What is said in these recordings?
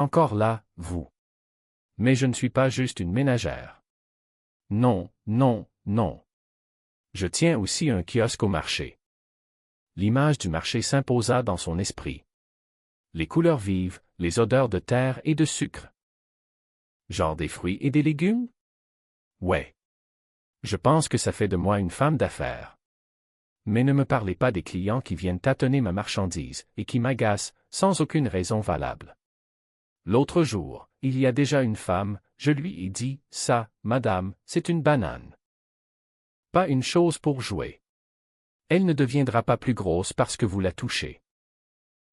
Encore là, vous. Mais je ne suis pas juste une ménagère. Non, non, non. Je tiens aussi un kiosque au marché. L'image du marché s'imposa dans son esprit. Les couleurs vives, les odeurs de terre et de sucre. Genre des fruits et des légumes? Ouais. Je pense que ça fait de moi une femme d'affaires. Mais ne me parlez pas des clients qui viennent tâtonner ma marchandise et qui m'agacent sans aucune raison valable. L'autre jour, il y a déjà une femme, je lui ai dit, ça, madame, c'est une banane. Pas une chose pour jouer. Elle ne deviendra pas plus grosse parce que vous la touchez.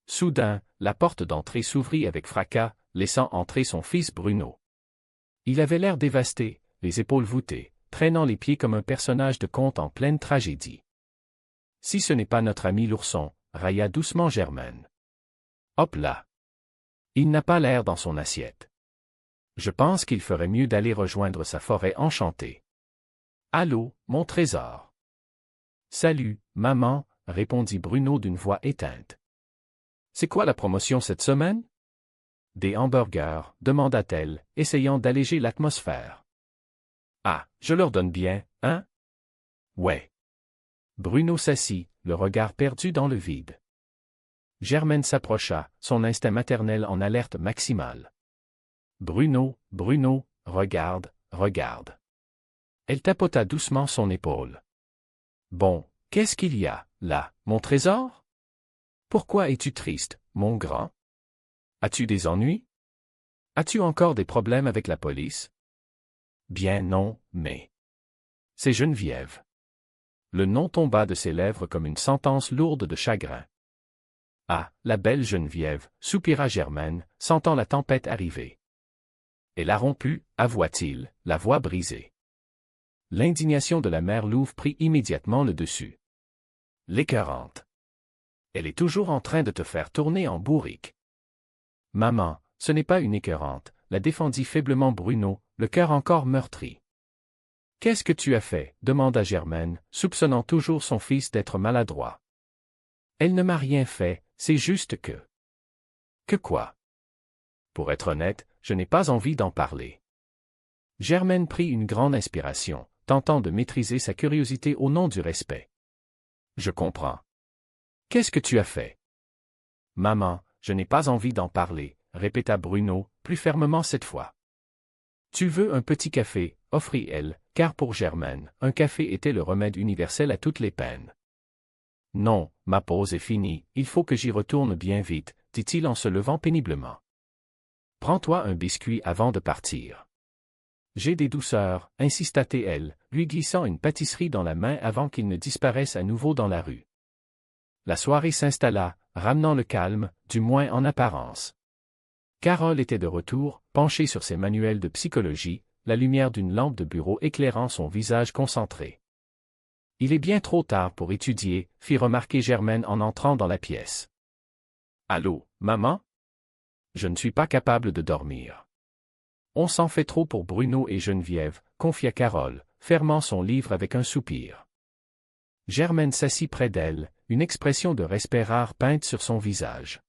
Soudain, la porte d'entrée s'ouvrit avec fracas, laissant entrer son fils Bruno. Il avait l'air dévasté, les épaules voûtées, traînant les pieds comme un personnage de conte en pleine tragédie. Si ce n'est pas notre ami l'ourson, railla doucement Germaine. Hop là! Il n'a pas l'air dans son assiette. Je pense qu'il ferait mieux d'aller rejoindre sa forêt enchantée. Allô, mon trésor. Salut, maman, répondit Bruno d'une voix éteinte. C'est quoi la promotion cette semaine? Des hamburgers, demanda-t-elle, essayant d'alléger l'atmosphère. Ah, je leur donne bien, hein? Ouais. Bruno s'assit, le regard perdu dans le vide. Germaine s'approcha, son instinct maternel en alerte maximale. Bruno, Bruno, regarde, regarde. Elle tapota doucement son épaule. Bon, qu'est-ce qu'il y a, là, mon trésor? Pourquoi es-tu triste, mon grand? As-tu des ennuis? As-tu encore des problèmes avec la police? Bien non, mais... C'est Geneviève. Le nom tomba de ses lèvres comme une sentence lourde de chagrin. Ah, la belle Geneviève, soupira Germaine, sentant la tempête arriver. Elle a rompu, avoua-t-il, la voix brisée. L'indignation de la mère louve prit immédiatement le dessus. L'écœurante. Elle est toujours en train de te faire tourner en bourrique. Maman, ce n'est pas une écœurante, la défendit faiblement Bruno, le cœur encore meurtri. Qu'est-ce que tu as fait? Demanda Germaine, soupçonnant toujours son fils d'être maladroit. Elle ne m'a rien fait, c'est juste que... Que quoi? Pour être honnête, je n'ai pas envie d'en parler. Germaine prit une grande inspiration, tentant de maîtriser sa curiosité au nom du respect. Je comprends. Qu'est-ce que tu as fait? Maman, je n'ai pas envie d'en parler, répéta Bruno, plus fermement cette fois. Tu veux un petit café, offrit-elle, car pour Germaine, un café était le remède universel à toutes les peines. Non, ma pause est finie, il faut que j'y retourne bien vite, dit-il en se levant péniblement. Prends-toi un biscuit avant de partir. J'ai des douceurs, insista-t-elle, lui glissant une pâtisserie dans la main avant qu'il ne disparaisse à nouveau dans la rue. La soirée s'installa, ramenant le calme, du moins en apparence. Carole était de retour, penchée sur ses manuels de psychologie, la lumière d'une lampe de bureau éclairant son visage concentré. « Il est bien trop tard pour étudier », fit remarquer Germaine en entrant dans la pièce. « Allô, maman? Je ne suis pas capable de dormir. » On s'en fait trop pour Bruno et Geneviève, confia Carole, fermant son livre avec un soupir. Germaine s'assit près d'elle, une expression de respect rare peinte sur son visage.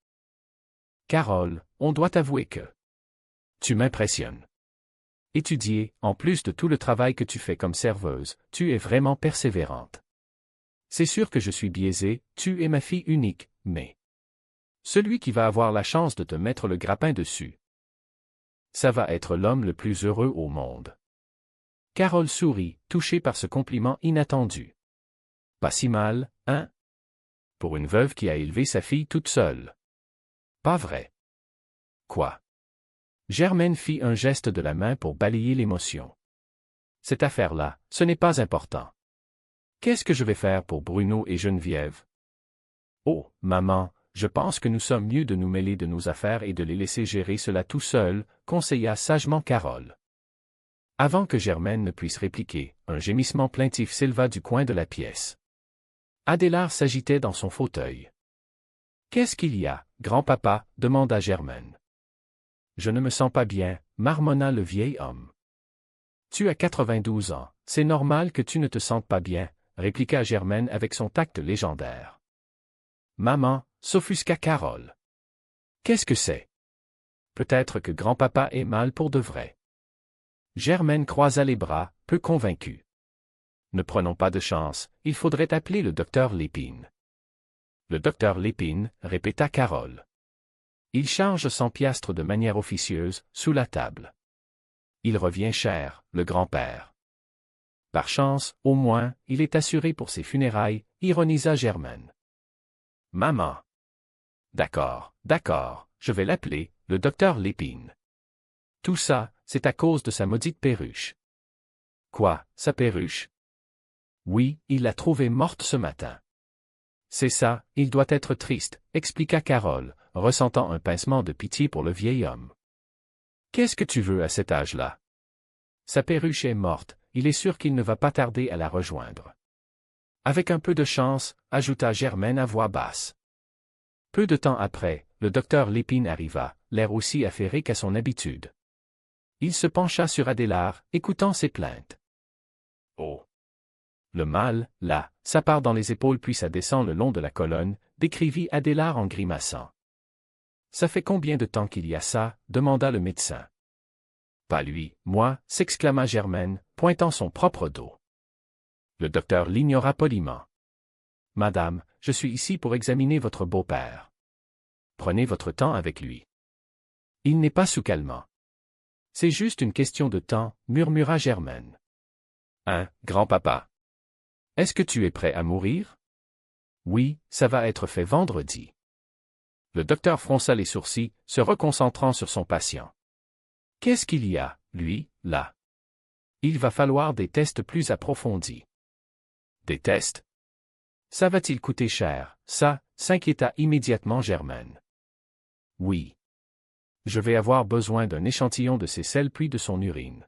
« Carole, on doit avouer que... Tu m'impressionnes. Étudier, en plus de tout le travail que tu fais comme serveuse, tu es vraiment persévérante. C'est sûr que je suis biaisé, tu es ma fille unique, mais... Celui qui va avoir la chance de te mettre le grappin dessus. Ça va être l'homme le plus heureux au monde. » Carole sourit, touchée par ce compliment inattendu. Pas si mal, hein? Pour une veuve qui a élevé sa fille toute seule. Pas vrai. Quoi? Germaine fit un geste de la main pour balayer l'émotion. Cette affaire-là, ce n'est pas important. Qu'est-ce que je vais faire pour Bruno et Geneviève? Oh, maman, je pense que nous sommes mieux de nous mêler de nos affaires et de les laisser gérer cela tout seuls, conseilla sagement Carole. Avant que Germaine ne puisse répliquer, un gémissement plaintif s'éleva du coin de la pièce. Adélard s'agitait dans son fauteuil. « Qu'est-ce qu'il y a, grand-papa? » demanda Germaine. « Je ne me sens pas bien, » marmonna le vieil homme. « Tu as 92 ans, c'est normal que tu ne te sentes pas bien, » répliqua Germaine avec son tact légendaire. « Maman, » s'offusqua Carole. « Qu'est-ce que c'est? » peut-être que grand-papa est mal pour de vrai. Germaine croisa les bras, peu convaincue. Ne prenons pas de chance, il faudrait appeler le docteur Lépine. Le docteur Lépine, répéta Carole. Il charge 100 piastres de manière officieuse, sous la table. Il revient cher, le grand-père. Par chance, au moins, il est assuré pour ses funérailles, ironisa Germaine. Maman. D'accord, je vais l'appeler, le docteur Lépine. Tout ça, c'est à cause de sa maudite perruche. Quoi, sa perruche? Oui, il l'a trouvée morte ce matin. C'est ça, il doit être triste, expliqua Carole, ressentant un pincement de pitié pour le vieil homme. Qu'est-ce que tu veux à cet âge-là? Sa perruche est morte, il est sûr qu'il ne va pas tarder à la rejoindre. Avec un peu de chance, ajouta Germaine à voix basse. Peu de temps après, le docteur Lépine arriva, l'air aussi affairé qu'à son habitude. Il se pencha sur Adélard, écoutant ses plaintes. Oh! Le mal, là, ça part dans les épaules puis ça descend le long de la colonne, décrivit Adélard en grimaçant. Ça fait combien de temps qu'il y a ça? Demanda le médecin. Pas lui, moi, s'exclama Germaine, pointant son propre dos. Le docteur l'ignora poliment. Madame, je suis ici pour examiner votre beau-père. Prenez votre temps avec lui. Il n'est pas sous calmant. C'est juste une question de temps, murmura Germaine. Hein, grand-papa? Est-ce que tu es prêt à mourir? Oui, ça va être fait vendredi. Le docteur fronça les sourcils, se reconcentrant sur son patient. Qu'est-ce qu'il y a, lui, là? Il va falloir des tests plus approfondis. Des tests? Ça va-t-il coûter cher, ça, s'inquiéta immédiatement Germaine. Oui. Je vais avoir besoin d'un échantillon de ses selles puis de son urine.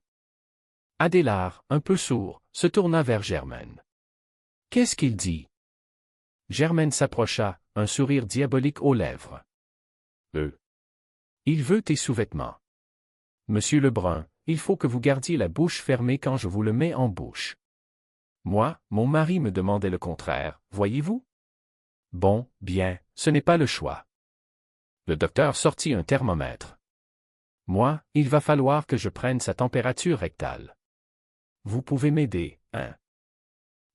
Adélard, un peu sourd, se tourna vers Germaine. Qu'est-ce qu'il dit? Germaine s'approcha, un sourire diabolique aux lèvres. Il veut tes sous-vêtements. Monsieur Lebrun, il faut que vous gardiez la bouche fermée quand je vous le mets en bouche. Moi, mon mari me demandait le contraire, voyez-vous? Bon, bien, ce n'est pas le choix. Le docteur sortit un thermomètre. Moi, il va falloir que je prenne sa température rectale. Vous pouvez m'aider, hein?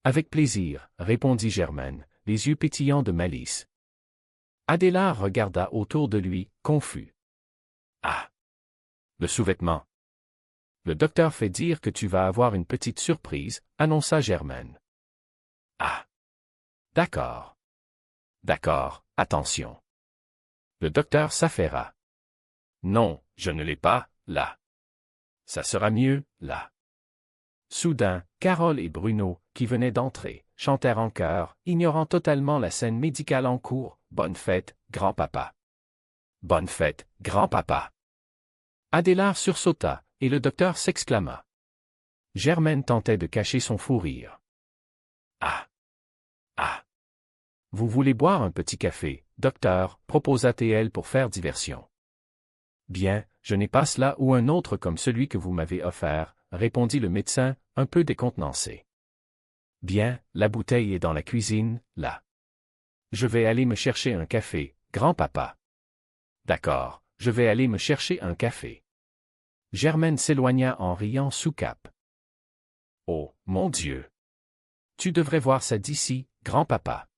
Avec plaisir, répondit Germaine, les yeux pétillants de malice. Adélard regarda autour de lui, confus. Ah! Le sous-vêtement. Le docteur fait dire que tu vas avoir une petite surprise, annonça Germaine. Ah! D'accord. D'accord, attention. Le docteur s'affaira. Non, je ne l'ai pas, là. Ça sera mieux, là. Soudain, Carole et Bruno, qui venaient d'entrer, chantèrent en chœur, ignorant totalement la scène médicale en cours. Bonne fête, grand-papa. Bonne fête, grand-papa. Adélard sursauta, et le docteur s'exclama. Germaine tentait de cacher son fou rire. Ah! Ah! Vous voulez boire un petit café, docteur, proposa-t-elle pour faire diversion. Bien, je n'ai pas cela ou un autre comme celui que vous m'avez offert, répondit le médecin, un peu décontenancé. Bien, la bouteille est dans la cuisine, là. Je vais aller me chercher un café, grand-papa. D'accord, je vais aller me chercher un café. Germaine s'éloigna en riant sous cape. Oh, mon Dieu! Tu devrais voir ça d'ici, grand-papa.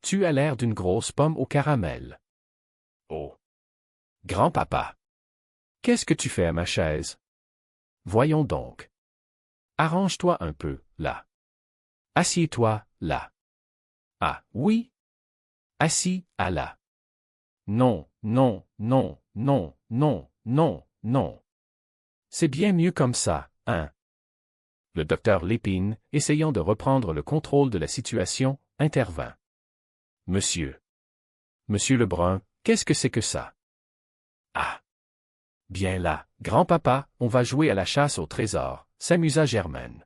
Tu as l'air d'une grosse pomme au caramel. Oh! Grand-papa! Qu'est-ce que tu fais à ma chaise? Voyons donc. Arrange-toi un peu, là. Assieds-toi, là. Ah, oui? Assis, à là. Non, non, non, non, non, non, non. C'est bien mieux comme ça, hein? Le docteur Lépine, essayant de reprendre le contrôle de la situation, intervint. Monsieur Lebrun, qu'est-ce que c'est que ça? Ah! Bien là, grand-papa, on va jouer à la chasse au trésor, s'amusa Germaine.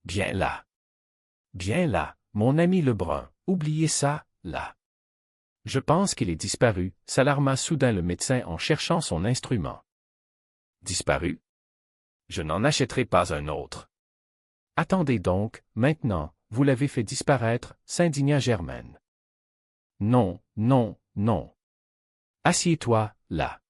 Bien là, mon ami Lebrun, oubliez ça, là. Je pense qu'il est disparu, s'alarma soudain le médecin en cherchant son instrument. Disparu? Je n'en achèterai pas un autre. Attendez donc, maintenant, vous l'avez fait disparaître, s'indigna Germaine. Non, non, non. Assieds-toi, là.